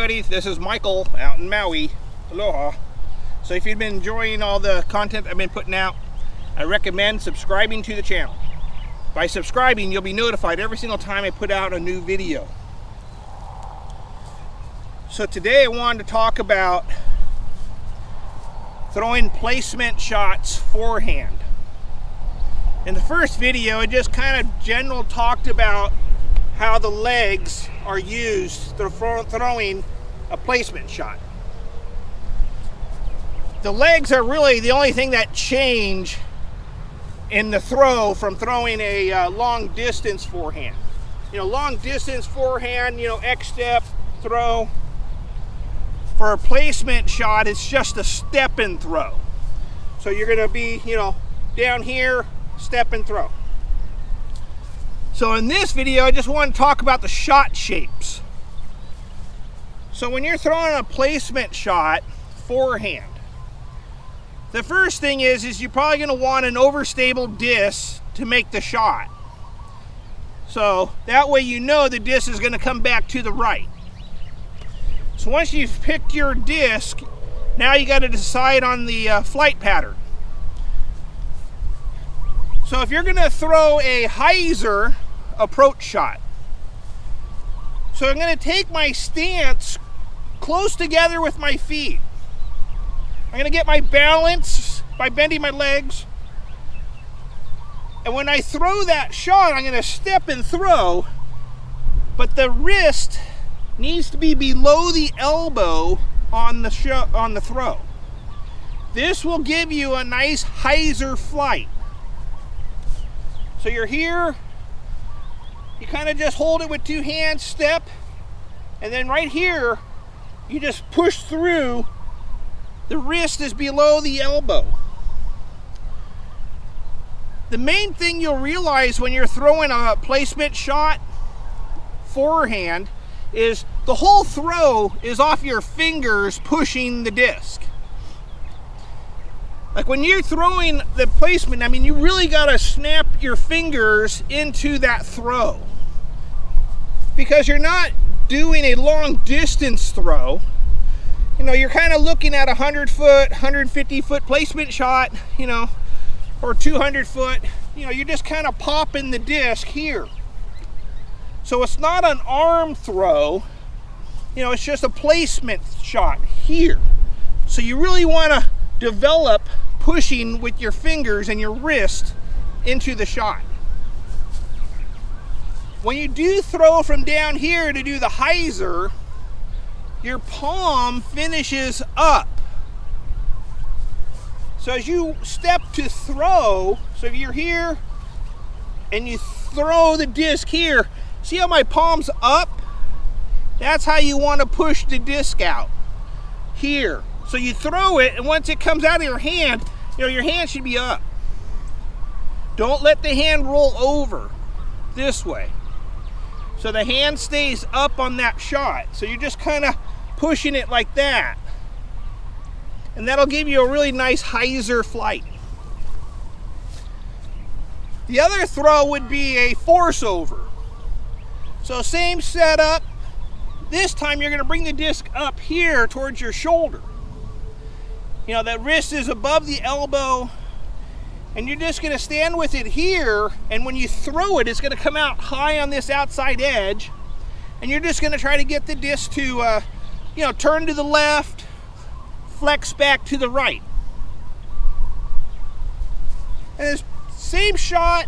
everybody, this is Michael out in Maui. Aloha. So if you've been enjoying all the content I've been putting out, I recommend subscribing to the channel. By subscribing, you'll be notified every single time I put out a new video. So today I wanted to talk about throwing placement shots forehand. In the first video, I just kind of general talked about how the legs are used for throwing a placement shot. The legs are really the only thing that change in the throw from throwing a long distance forehand. You know, long distance forehand, you know, X-step throw. For a placement shot, it's just a step and throw. So you're gonna be, you know, down here, step and throw. So in this video, I just want to talk about the shot shapes. So when you're throwing a placement shot forehand, the first thing is you're probably going to want an overstable disc to make the shot. So that way you know the disc is going to come back to the right. So once you've picked your disc, now you got to decide on the flight pattern. So if you're going to throw a hyzer approach shot, so I'm going to take my stance close together with my feet. I'm going to get my balance by bending my legs. And when I throw that shot, I'm going to step and throw, but the wrist needs to be below the elbow on the throw. This will give you a nice hyzer flight. So you're here, you kind of just hold it with two hands, step, and then right here, you just push through. The wrist is below the elbow. The main thing you'll realize when you're throwing a placement shot forehand is the whole throw is off your fingers pushing the disc. Like when you're throwing the placement, I mean, you really got to snap your fingers into that throw, because you're not doing a long distance throw. You know, you're kind of looking at 100 foot, 150 foot placement shot, you know, or 200 foot. You know, you're just kind of popping the disc here. So it's not an arm throw, you know, it's just a placement shot here. So you really want to develop pushing with your fingers and your wrist into the shot. When you do throw from down here to do the hyzer, your palm finishes up. So as you step to throw, so if you're here and you throw the disc here, see how my palm's up? That's how you want to push the disc out here. So you throw it, and once it comes out of your hand, you know, your hand should be up. Don't let the hand roll over this way. So the hand stays up on that shot. So you're just kind of pushing it like that. And that'll give you a really nice hyzer flight. The other throw would be a force over. So same setup. This time you're going to bring the disc up here towards your shoulder. You know, that wrist is above the elbow, and you're just going to stand with it here, and when you throw it, it's going to come out high on this outside edge, and you're just going to try to get the disc to, you know, turn to the left, flex back to the right. And this same shot,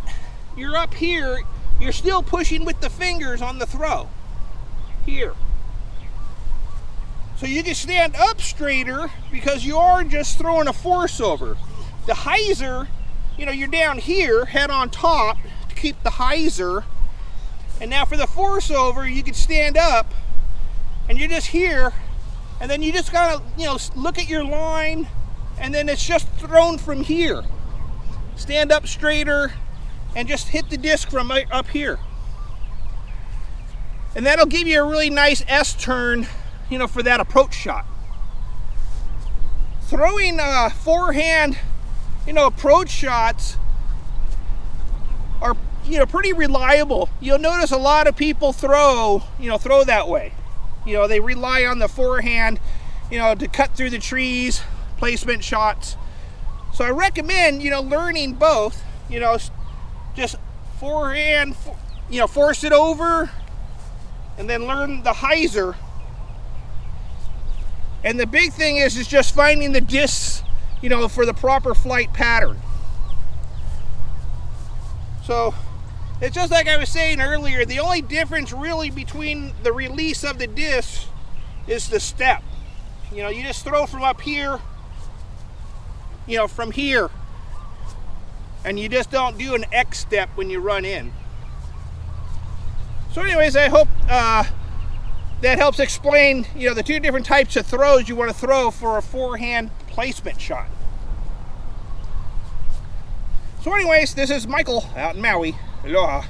you're up here, you're still pushing with the fingers on the throw, here. So you can stand up straighter because you are just throwing a force over. The hyzer, you know, you're down here, head on top to keep the hyzer. And now for the force over, you can stand up and you're just here, and then you just gotta, you know, look at your line, and then it's just thrown from here. Stand up straighter and just hit the disc from up here. And that'll give you a really nice S-turn, you know, for that approach shot. Throwing forehand, you know, approach shots are, you know, pretty reliable. You'll notice a lot of people throw that way. You know, they rely on the forehand, you know, to cut through the trees, placement shots. So I recommend, you know, learning both, you know, just forehand, you know, force it over, and then learn the hyzer. And the big thing is just finding the discs, you know, for the proper flight pattern. So it's just like I was saying earlier, the only difference really between the release of the disc is the step. You know, you just throw from up here, you know, from here, and you just don't do an X step when you run in. So anyways, I hope that helps explain, you know, the two different types of throws you want to throw for a forehand placement shot. So anyways, this is Michael out in Maui. Aloha.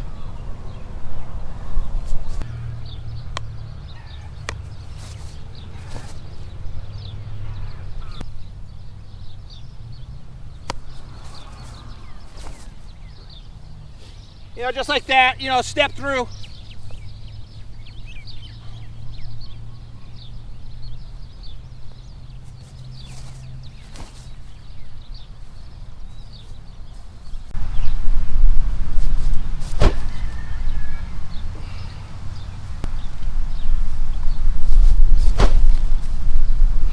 You know, just like that, you know, step through.